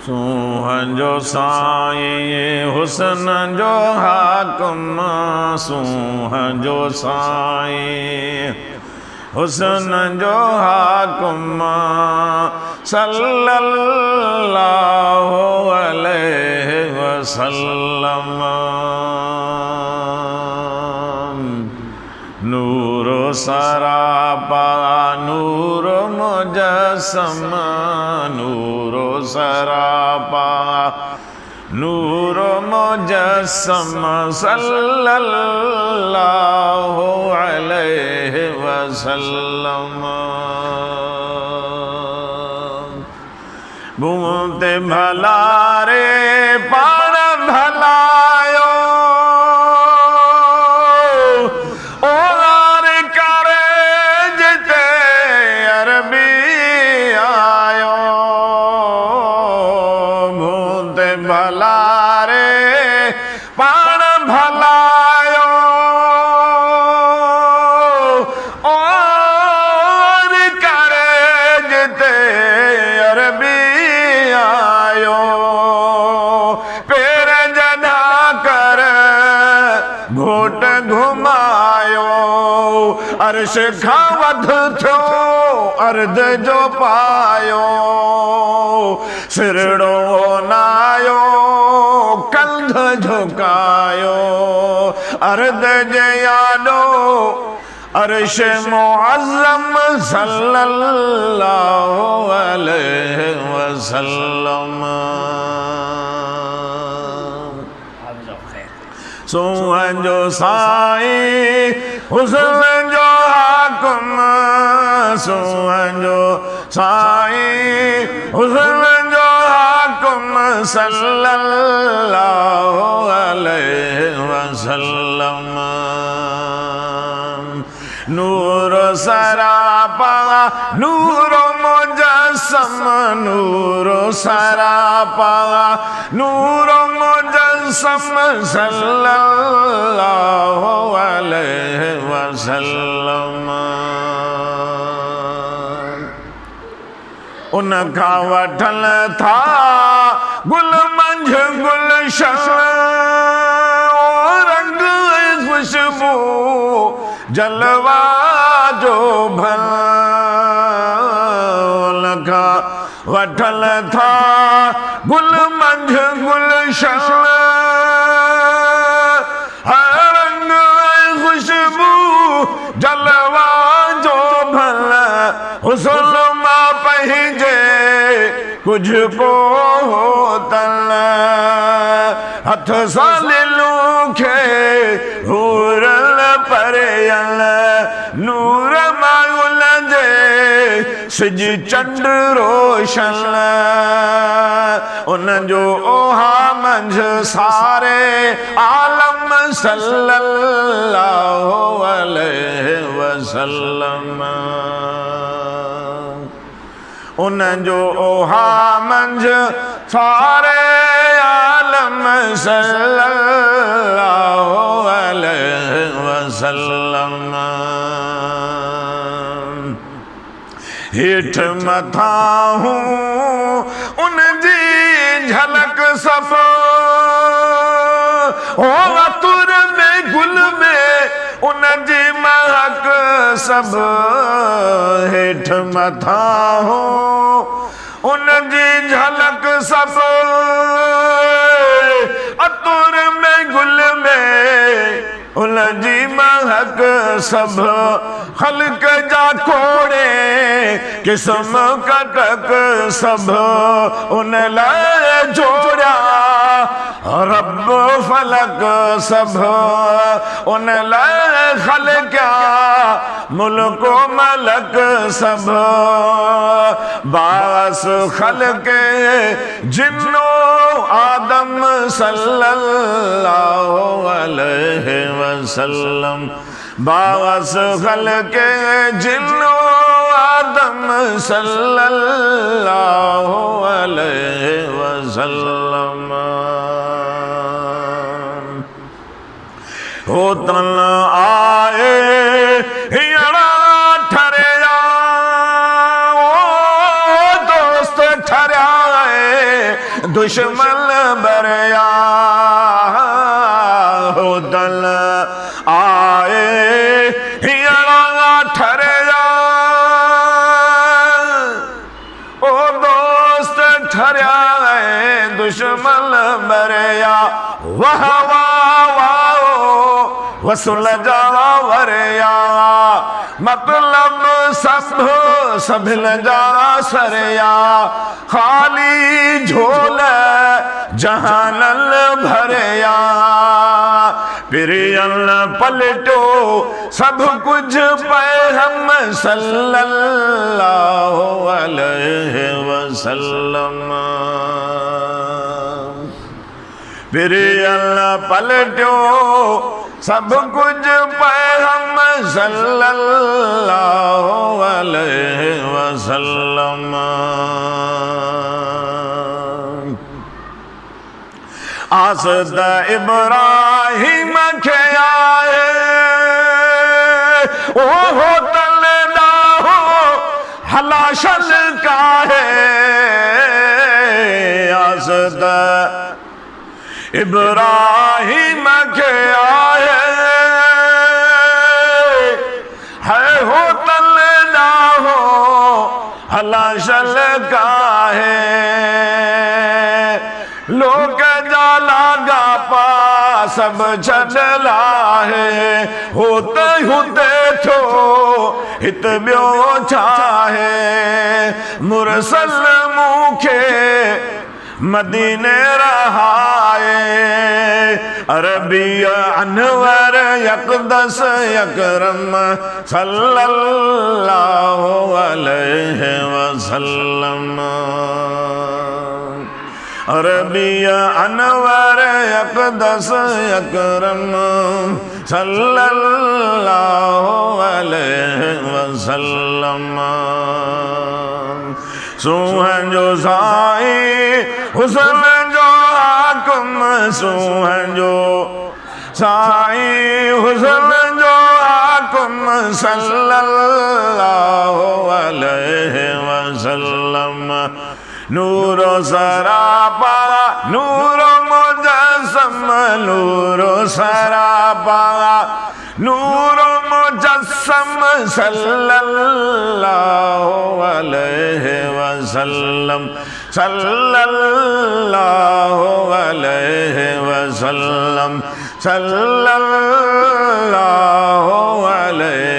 सूहन जो साईं हुस्न जो हाकिम सूहन जो साईं हुस्न जो हाकिम सल्लल्लाहु अलैहि वसल्लम नूरो सरापा नूरो मुजस्सम नूरो सरापा नूरो मुजस्सम सल्लल्लाहु अलैहि वसल्लम बूंदे भलारे पाण भलायो ओर करे जिते अरबी आयो बूंदे भलारे पाण भलायो और करे जिते अरबी आयो पेर जदा कर घोट घुमायो अर्श खां वध थियो अर्द जो पायो सिरड़ो नायो कंध झुकायो अर्द जे यादो अर्श मुअज़्ज़म सल्लल्लाहु अलैहि वसल्लम सूहन जो साईं हुस्न जो हाकिम सूहन जो साईं हुस्न जो हाकिम सल्लल्लाहु अलैहि वसल्लम नूर सरापा नूर मुजस्सम नूर सरापा नूर मुजस्सम सल्लल्लाहु अलैहि वसल्लम उनका वठल था गुल मंझ गुलशन रंग खुशबू जलवा जो भल उनका वठल था गुल मंझ गुलशन रंग खुशबू जलवा जो भल हुस्न मां पंहिंजे कुछ को तल हथ सां लिलू खे हूरल परयल नूर मायुल जे सिज चंड रोशन उन जो ओहा मंझ सारे आलम सल्लल्लाहु अलैहि वसल्लम उन जो ओहा मंझ सारे आलम सल्लल्लाहु अलैहि वसल्लम हेठ मथा हूँ उन जी झलक सब ओ तुर में गुल में उन जी महक सब हेठ मथा हो उन जी झलक सब अतुर में गुल में उन जी महक सब खल्क जा कोड़े किस्म कटक सब उन लाए जोड़ा रब फलक सब उन लाए खलक्या मुल्क मलक सब बास खलके जिन्नो आदम सल्लल्लाहु अलैहि वसल्लम बास खलके जिन्नो आदम सल्लल्लाहु अलैहि वसल्लम होतन आए हियड़ा ठरिया ओ दोस्त ठरिया दुश्मन बरया हो दल आए हियड़ा ठरे जा ओ दोस्त ठरिया दुश्मन बरया वाह वाह वाह वसुल जावा वरया मतलब सब सभिल जा सरया खाली झोल जहानल भरया पिरियल पलटो सब कुछ पे हम सल्लल्लाहु अलैहि वसल्लम पिरियल पलटो सब कुछ पे हम सल्लल्लाहु अलैहि वसल्लम आसद इब्राहिम के आए ओ होटल ना हो हलाशल का है आसद इब्राहिम के आए है होटल ना हो हलाशल का है लोग जाला गापा सब छडला है होते होते थो हित ब्यो चाहे मुरसल मुखे मदीने रहाए अरबी अनवर यकदस यकरम सल्लल्लाहु अलैहि वसल्लम अरबी अनवर यकदस यकरम सल्लल्लाहु अलैहि वसल्लम सुहन जो साई हुसन जो हाकुम सुहन जो साई हुसन जो हाकुम सल्लल्लाहु अलैहि वसल्लम नूरो सरापा नूरो मुजस्सम नूरो सरापा नूरो मुजस्सम सल्लल्लाहु अलैहि वसल्लम सल्लल्लाहु अलैहि वसल्लम सल्लल्लाहु अलैहि